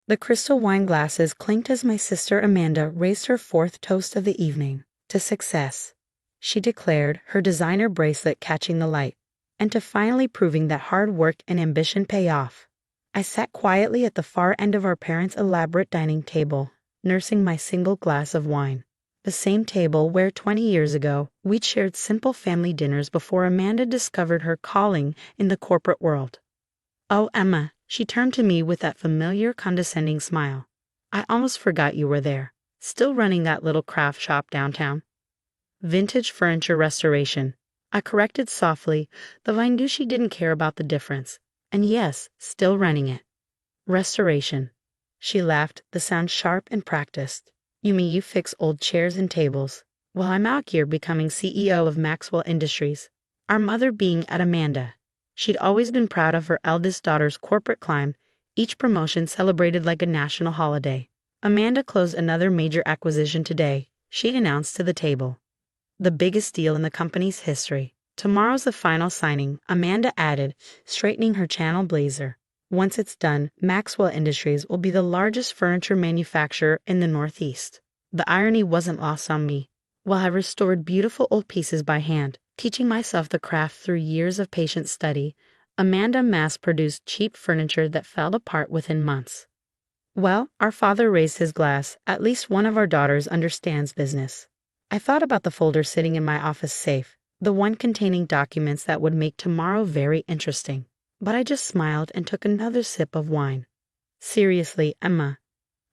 The crystal wine glasses clinked as my sister Amanda raised her fourth toast of the evening. To success, she declared, her designer bracelet catching the light, and to finally proving that hard work and ambition pay off. I sat quietly at the far end of our parents' elaborate dining table, nursing my single glass of wine. The same table where 20 years ago we'd shared simple family dinners before Amanda discovered her calling in the corporate world. "Oh, Emma," she turned to me with that familiar condescending smile. "I almost forgot you were there. Still running that little craft shop downtown?" "Vintage furniture restoration," I corrected softly, though I knew she didn't care about the difference. "And yes, still running it." "Restoration." She laughed, the sound sharp and practiced. "You mean you fix old chairs and tables? Well, I'm out here becoming CEO of Maxwell Industries." Our mother being at Amanda. She'd always been proud of her eldest daughter's corporate climb, each promotion celebrated like a national holiday. "Amanda closed another major acquisition today," she announced to the table. "The biggest deal in the company's history. Tomorrow's the final signing," Amanda added, straightening her Channel blazer. "Once it's done, Maxwell Industries will be the largest furniture manufacturer in the Northeast." The irony wasn't lost on me. While I restored beautiful old pieces by hand, teaching myself the craft through years of patient study, Amanda mass-produced cheap furniture that fell apart within months. "Well," our father raised his glass, "at least one of our daughters understands business." I thought about the folder sitting in my office safe, the one containing documents that would make tomorrow very interesting. But I just smiled and took another sip of wine. "Seriously, Emma,"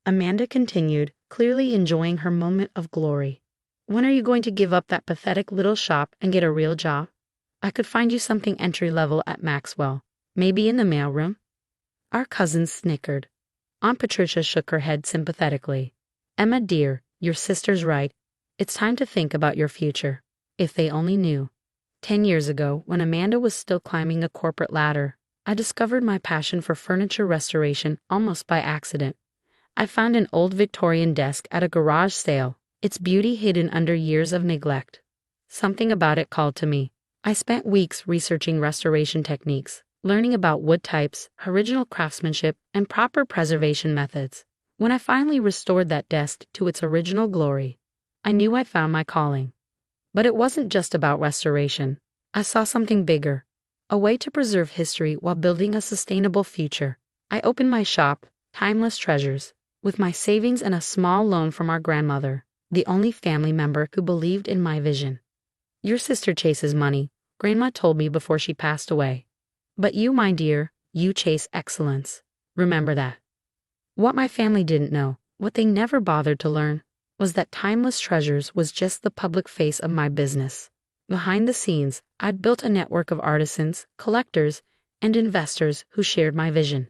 Amanda continued, clearly enjoying her moment of glory. "When are you going to give up that pathetic little shop and get a real job? I could find you something entry-level at Maxwell, maybe in the mailroom." Our cousins snickered. Aunt Patricia shook her head sympathetically. "Emma dear, your sister's right. It's time to think about your future." If they only knew. 10 years ago, when Amanda was still climbing a corporate ladder, I discovered my passion for furniture restoration almost by accident. I found an old Victorian desk at a garage sale, its beauty hidden under years of neglect. Something about it called to me. I spent weeks researching restoration techniques, learning about wood types, original craftsmanship, and proper preservation methods. When I finally restored that desk to its original glory, I knew I found my calling. But it wasn't just about restoration. I saw something bigger, a way to preserve history while building a sustainable future. I opened my shop, Timeless Treasures, with my savings and a small loan from our grandmother, the only family member who believed in my vision. "Your sister chases money," Grandma told me before she passed away. "But you, my dear, you chase excellence. Remember that." What my family didn't know, what they never bothered to learn, was that Timeless Treasures was just the public face of my business. Behind the scenes, I'd built a network of artisans, collectors, and investors who shared my vision.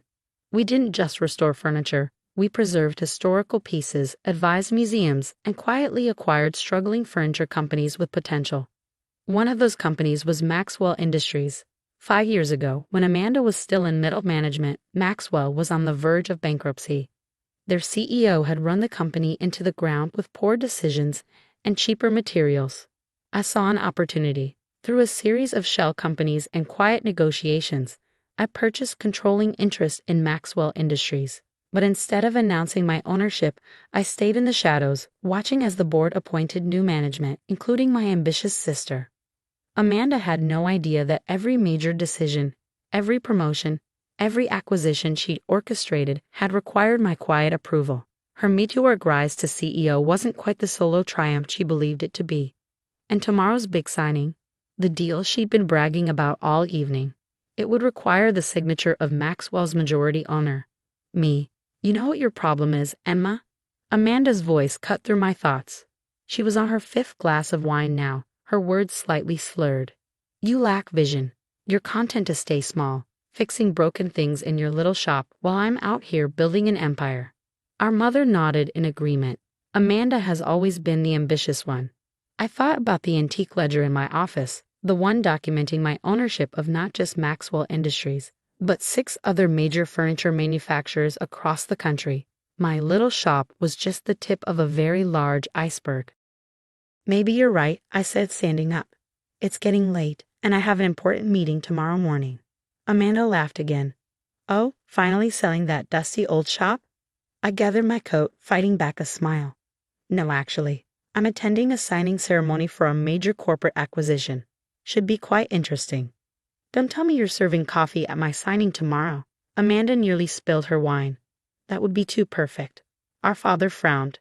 We didn't just restore furniture, we preserved historical pieces, advised museums, and quietly acquired struggling furniture companies with potential. One of those companies was Maxwell Industries. 5 years ago, when Amanda was still in middle management, Maxwell was on the verge of bankruptcy. Their CEO had run the company into the ground with poor decisions and cheaper materials. I saw an opportunity. Through a series of shell companies and quiet negotiations, I purchased controlling interest in Maxwell Industries. But instead of announcing my ownership, I stayed in the shadows, watching as the board appointed new management, including my ambitious sister. Amanda had no idea that every major decision, every promotion, every acquisition she'd orchestrated had required my quiet approval. Her meteoric rise to CEO wasn't quite the solo triumph she believed it to be. And tomorrow's big signing, the deal she'd been bragging about all evening, it would require the signature of Maxwell's majority owner, me. "You know what your problem is, Emma?" Amanda's voice cut through my thoughts. She was on her 5th glass of wine now, her words slightly slurred. "You lack vision. You're content to stay small, fixing broken things in your little shop while I'm out here building an empire." Our mother nodded in agreement. Amanda has always been the ambitious one. I thought about the antique ledger in my office, the one documenting my ownership of not just Maxwell Industries, but 6 other major furniture manufacturers across the country. My little shop was just the tip of a very large iceberg. "Maybe you're right," I said, standing up. "It's getting late, and I have an important meeting tomorrow morning." Amanda laughed again. "Oh, finally selling that dusty old shop?" I gathered my coat, fighting back a smile. No, actually. I'm attending a signing ceremony for a major corporate acquisition. Should be quite interesting. Don't tell me you're serving coffee at my signing tomorrow. Amanda nearly spilled her wine. That would be too perfect. Our father frowned.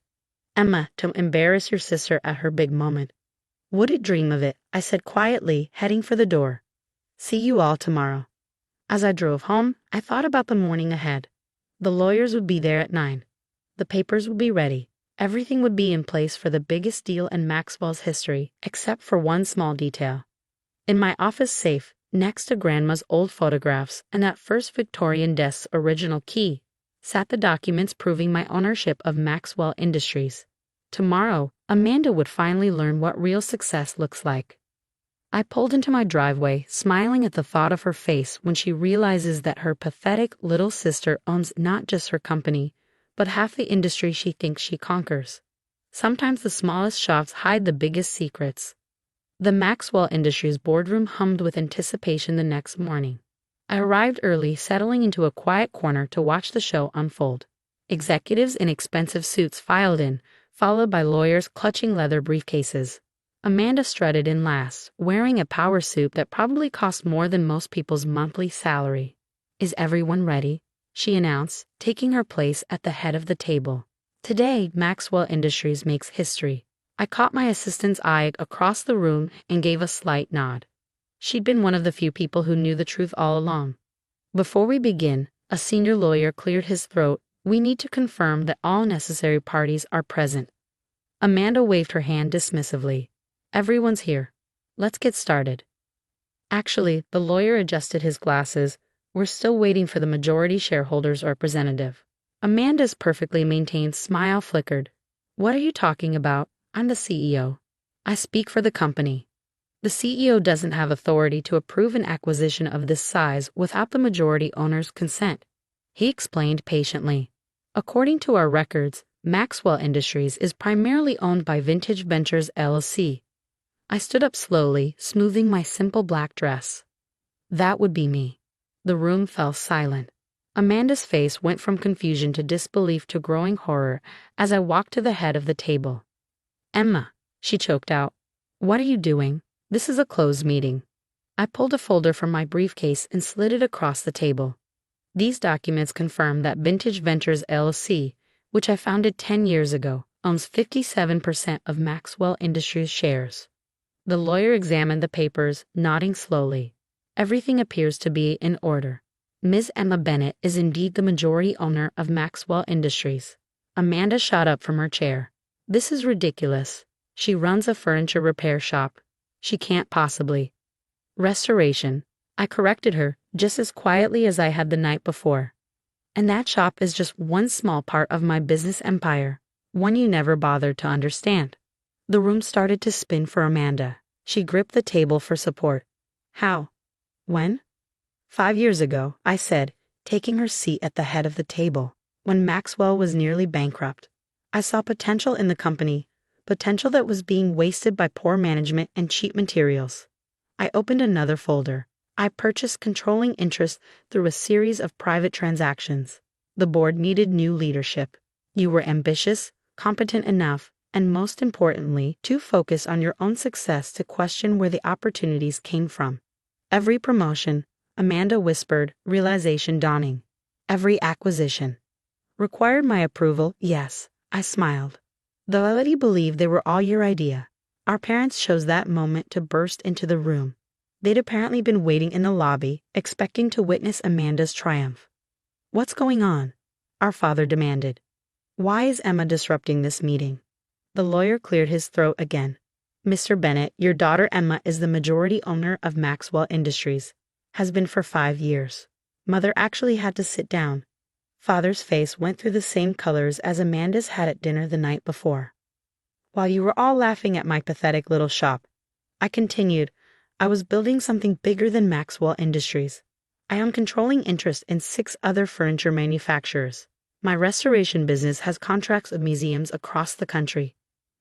Emma, don't embarrass your sister at her big moment. Wouldn't dream of it, I said quietly, heading for the door. See you all tomorrow. As I drove home, I thought about the morning ahead. The lawyers would be there at 9. The papers would be ready. Everything would be in place for the biggest deal in Maxwell's history, except for one small detail. In my office safe, next to Grandma's old photographs and that first Victorian desk's original key, sat the documents proving my ownership of Maxwell Industries. Tomorrow, Amanda would finally learn what real success looks like. I pulled into my driveway, smiling at the thought of her face when she realizes that her pathetic little sister owns not just her company, but half the industry she thinks she conquers. Sometimes the smallest shops hide the biggest secrets. The Maxwell Industries boardroom hummed with anticipation the next morning. I arrived early, settling into a quiet corner to watch the show unfold. Executives in expensive suits filed in, followed by lawyers clutching leather briefcases. Amanda strutted in last, wearing a power suit that probably cost more than most people's monthly salary. Is everyone ready? She announced, taking her place at the head of the table. Today, Maxwell Industries makes history. I caught my assistant's eye across the room and gave a slight nod. She'd been one of the few people who knew the truth all along. Before we begin, a senior lawyer cleared his throat. We need to confirm that all necessary parties are present. Amanda waved her hand dismissively. Everyone's here. Let's get started. Actually, the lawyer adjusted his glasses. We're still waiting for the majority shareholders representative. Amanda's perfectly maintained smile flickered. What are you talking about? I'm the CEO. I speak for the company. The CEO doesn't have authority to approve an acquisition of this size without the majority owner's consent. He explained patiently. According to our records, Maxwell Industries is primarily owned by Vintage Ventures LLC. I stood up slowly, smoothing my simple black dress. That would be me. The room fell silent. Amanda's face went from confusion to disbelief to growing horror as I walked to the head of the table. Emma, she choked out. What are you doing? This is a closed meeting. I pulled a folder from my briefcase and slid it across the table. These documents confirm that Vintage Ventures LLC, which I founded 10 years ago, owns 57% of Maxwell Industries shares. The lawyer examined the papers, nodding slowly. Everything appears to be in order. Ms. Emma Bennett is indeed the majority owner of Maxwell Industries. Amanda shot up from her chair. This is ridiculous. She runs a furniture repair shop. She can't possibly. Restoration. I corrected her, just as quietly as I had the night before. And that shop is just one small part of my business empire, one you never bothered to understand. The room started to spin for Amanda. She gripped the table for support. How? When? 5 years ago, I said, taking her seat at the head of the table, when Maxwell was nearly bankrupt. I saw potential in the company, potential that was being wasted by poor management and cheap materials. I opened another folder. I purchased controlling interest through a series of private transactions. The board needed new leadership. You were ambitious, competent enough, and most importantly, too focused on your own success to question where the opportunities came from. Every promotion, Amanda whispered, realization dawning. Every acquisition. Required my approval, yes, I smiled. Though I let you believe they were all your idea. Our parents chose that moment to burst into the room. They'd apparently been waiting in the lobby, expecting to witness Amanda's triumph. What's going on? Our father demanded. Why is Emma disrupting this meeting? The lawyer cleared his throat again. Mr. Bennett, your daughter Emma is the majority owner of Maxwell Industries. Has been for 5 years. Mother actually had to sit down. Father's face went through the same colors as Amanda's had at dinner the night before. While you were all laughing at my pathetic little shop, I continued, I was building something bigger than Maxwell Industries. I own controlling interest in 6 other furniture manufacturers. My restoration business has contracts with museums across the country.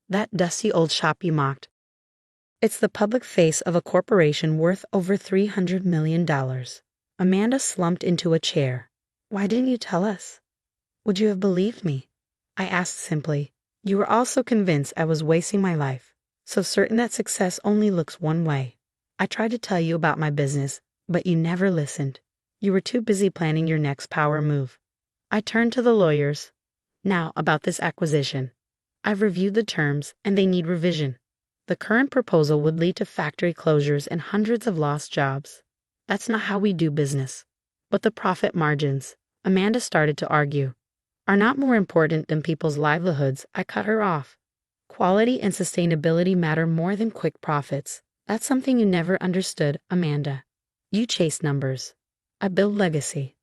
That dusty old shop you mocked. It's the public face of a corporation worth over $300 million. Amanda slumped into a chair. Why didn't you tell us? Would you have believed me? I asked simply. You were also convinced I was wasting my life, so certain that success only looks one way. I tried to tell you about my business, but you never listened. You were too busy planning your next power move. I turned to the lawyers. Now, about this acquisition. I've reviewed the terms, and they need revision. The current proposal would lead to factory closures and hundreds of lost jobs. That's not how we do business. But the profit margins, Amanda started to argue, are not more important than people's livelihoods. I cut her off. Quality and sustainability matter more than quick profits. That's something you never understood, Amanda. You chase numbers. I build legacy.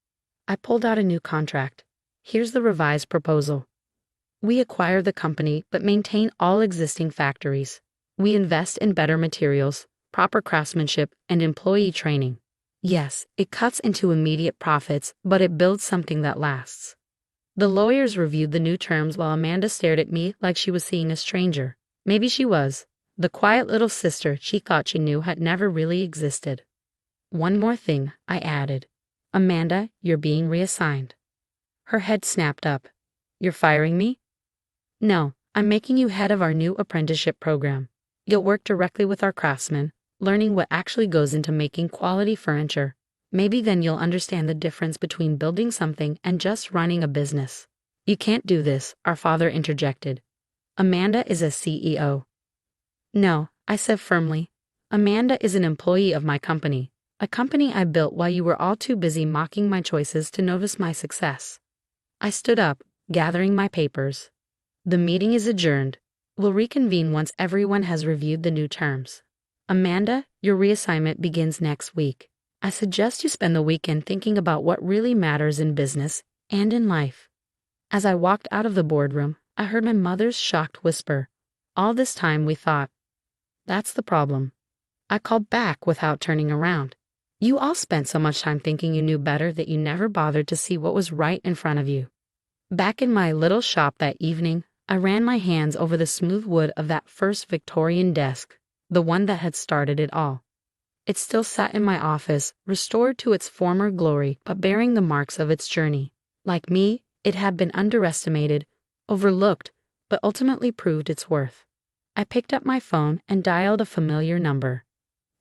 I pulled out a new contract. Here's the revised proposal. We acquire the company but maintain all existing factories. We invest in better materials, proper craftsmanship, and employee training. Yes, it cuts into immediate profits, but it builds something that lasts. The lawyers reviewed the new terms while Amanda stared at me like she was seeing a stranger. Maybe she was. The quiet little sister she thought she knew had never really existed. One more thing, I added. Amanda, you're being reassigned. Her head snapped up. You're firing me? No, I'm making you head of our new apprenticeship program. You'll work directly with our craftsmen, learning what actually goes into making quality furniture. Maybe then you'll understand the difference between building something and just running a business. You can't do this, our father interjected. Amanda is a CEO. No, I said firmly. Amanda is an employee of my company, a company I built while you were all too busy mocking my choices to notice my success. I stood up, gathering my papers. The meeting is adjourned. We'll reconvene once everyone has reviewed the new terms. Amanda, your reassignment begins next week. I suggest you spend the weekend thinking about what really matters in business and in life. As I walked out of the boardroom, I heard my mother's shocked whisper. All this time we thought. That's the problem. I called back without turning around. You all spent so much time thinking you knew better that you never bothered to see what was right in front of you. Back in my little shop that evening, I ran my hands over the smooth wood of that first Victorian desk, the one that had started it all. It still sat in my office, restored to its former glory but bearing the marks of its journey. Like me, it had been underestimated, overlooked, but ultimately proved its worth. I picked up my phone and dialed a familiar number.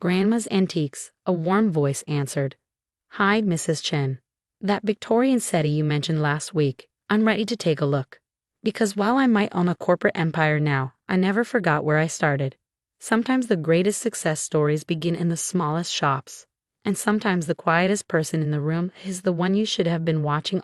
Grandma's Antiques, a warm voice answered. Hi, Mrs. Chen. That Victorian settee you mentioned last week, I'm ready to take a look. Because while I might own a corporate empire now, I never forgot where I started. Sometimes the greatest success stories begin in the smallest shops, and sometimes the quietest person in the room is the one you should have been watching